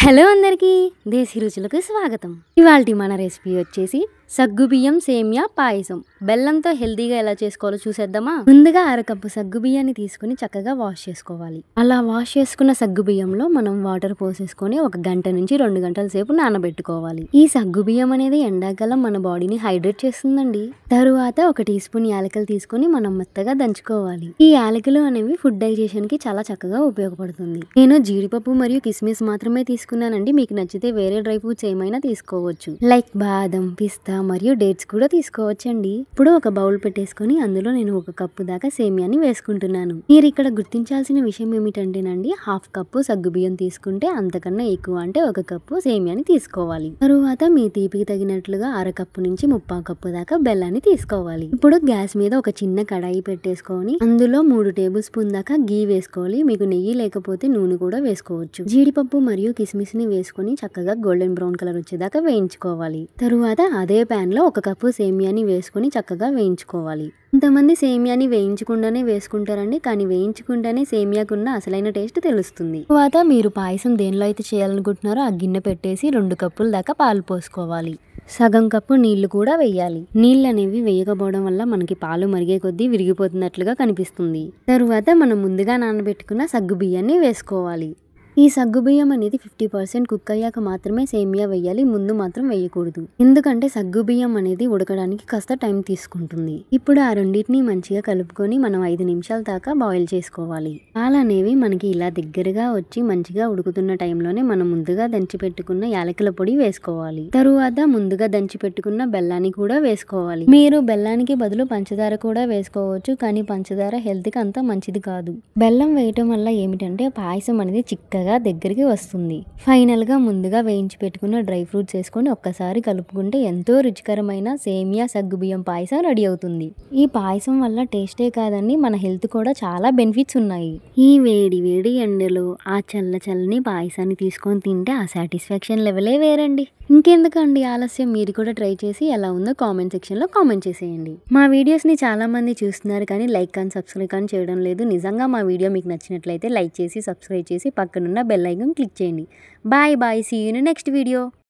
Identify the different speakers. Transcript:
Speaker 1: Hello అందరికీ దేశీ రుచులకు స్వాగతం. ఇవాల్టి మన రెసిపీ వచ్చేసి సగ్గుబియ్యం సేమియా పాయసం. బెల్లంతో హెల్తీగా ఎలా చేసుకోవాలో చూసేద్దామా. ముందుగా అరకప్పు సగ్గుబియ్యాన్ని తీసుకుని చక్కగా వాష్ చేసుకోవాలి. అలా వాష్ చేసుకున్న సగ్గుబియ్యంలో మనం వాటర్ పోసేసుకొని 1 గంట నుంచి 2 గంటల సేపు నానబెట్టుకోవాలి. ఈ సగ్గుబియ్యం అనేది ఎండాకాలం మన బాడీని హైడ్రేట్ చేస్తుందండి. తరువాత 1 టీ స్పూన్ యాలకులు తీసుకుని మనం మెత్తగా దంచుకోవాలి. ఈ యాలకులు అనేవి ఫుడ్ డైజెషన్ కి చాలా చక్కగా ఉపయోగపడుతుంది. నేను జీడిపప్పు మరియు కిస్మిస్ మాత్రమే తీసుకున్నానండి. మీకు నచ్చితే వేరే డ్రై ఫ్రూట్స్ ఏమైనా తీసుకోవచ్చు. లైక్ బాదం, పిస్తా మరియు డేట్స్ కూడా తీసుకోవచ్చండి. ఇప్పుడు ఒక బౌల్ పెట్టేసుకొని అందులో నేను 1 కప్పు దాకా సేమియాని వేసుకుంటున్నాను. మీరు ఇక్కడ గుర్తించాల్సిన విషయం ఏమిటంటేనండి, 1/2 కప్పు సగ్గుబియ్యం తీసుకుంటే అంతకన్నా ఎక్కువ అంటే 1 కప్పు సేమియాని తీసుకోవాలి. తరువాత మీ తీపికి తగినట్లుగా అరకప్పు నుంచి 3/4 కప్పు దాకా బెల్లాన్ని తీసుకోవాలి. ఇప్పుడు గ్యాస్ మీద ఒక చిన్న కడాయి పెట్టేసుకొని అందులో 3 టేబుల్ స్పూన్ దాకా గీ వేసుకోవాలి. మీకు నెయ్యి లేకపోతే నూనె కూడా వేసుకోవచ్చు. జీడిపప్పు మరియు కిస్మిస్ ని వేసుకొని చక్కగా గోల్డెన్ బ్రౌన్ కలర్ వచ్చేదాకా వేయించుకోవాలి. తరువాత అదే ప్యాన్ లో 1 కప్పు సేమియాని వేసుకొని చక్కగా వేయించుకోవాలి. కొంతమంది సేమియాని వేయించకుండానే వేసుకుంటారండి, కానీ వేయించుకుంటేనే సేమియాకున్న అసలైన టేస్ట్ తెలుస్తుంది. తర్వాత మీరు పాయసం దేనిలో అయితే చేయాలనుకుంటున్నారో ఆ గిన్నె పెట్టేసి 2 కప్పుల దాకా పాలు పోసుకోవాలి. సగం కప్పు నీళ్లు కూడా వేయాలి. నీళ్ళు అనేవి వేయకపోవడం వల్ల మనకి పాలు మరిగే కొద్దీ విరిగిపోతున్నట్లుగా కనిపిస్తుంది. తరువాత మనం ముందుగా నానబెట్టుకున్న సగ్గు బియ్యాన్ని వేసుకోవాలి. ఈ సగ్గుబియ్యం అనేది 50% కుక్ అయ్యాక మాత్రమే సేమియా వేయాలి. ముందు మాత్రం వేయకూడదు. ఎందుకంటే సగ్గుబియ్యం అనేది ఉడకడానికి కాస్త టైం తీసుకుంటుంది. ఇప్పుడు ఆ రెండింటిని మంచిగా కలుపుకొని మనం 5 నిమిషాల దాకా బాయిల్ చేసుకోవాలి. పాలు అనేవి మనకి ఇలా దగ్గరగా వచ్చి మంచిగా ఉడుకుతున్న టైంలోనే మనం ముందుగా దంచి పెట్టుకున్న యాలకుల పొడి వేసుకోవాలి. తరువాత ముందుగా దంచి పెట్టుకున్న బెల్లాన్ని కూడా వేసుకోవాలి. మీరు బెల్లానికి బదులు పంచదార కూడా వేసుకోవచ్చు, కానీ పంచదార హెల్త్ కి అంత మంచిది కాదు. బెల్లం వేయటం వల్ల ఏమిటంటే పాయసం అనేది చిక్కగా దగ్గరికి వస్తుంది. ఫైనల్ గా ముందుగా వేయించి పెట్టుకున్న డ్రై ఫ్రూట్స్ వేసుకొని ఒక్కసారి కలుపుకుంటే ఎంతో రుచికరమైన సేమియా సగ్గుబియ్యం పాయసం రెడీ అవుతుంది. ఈ పాయసం వల్ల టేస్టే కాదండి, మన హెల్త్ కూడా చాలా బెనిఫిట్స్ ఉన్నాయి. ఈ వేడి వేడి ఎండలో ఆ చల్లని పాయసాన్ని తీసుకొని తింటే ఆ సాటిస్ఫాక్షన్ లెవెలే వేరండి. ఇంకెందుకండి ఆలస్యం, మీరు కూడా ట్రై చేసి ఎలా ఉందో కామెంట్ సెక్షన్ లో కామెంట్ చేసేయండి. మా వీడియోస్ ని చాలా మంది చూస్తున్నారు కానీ లైక్ కానీ సబ్స్క్రైబ్ కానీ చేయడం లేదు. నిజంగా మా వీడియో మీకు నచ్చినట్లయితే లైక్ చేసి సబ్స్క్రైబ్ చేసి పక్కనున్న బెల్ ఐకాన్ క్లిక్ చేయండి. Bye bye, see you in next video.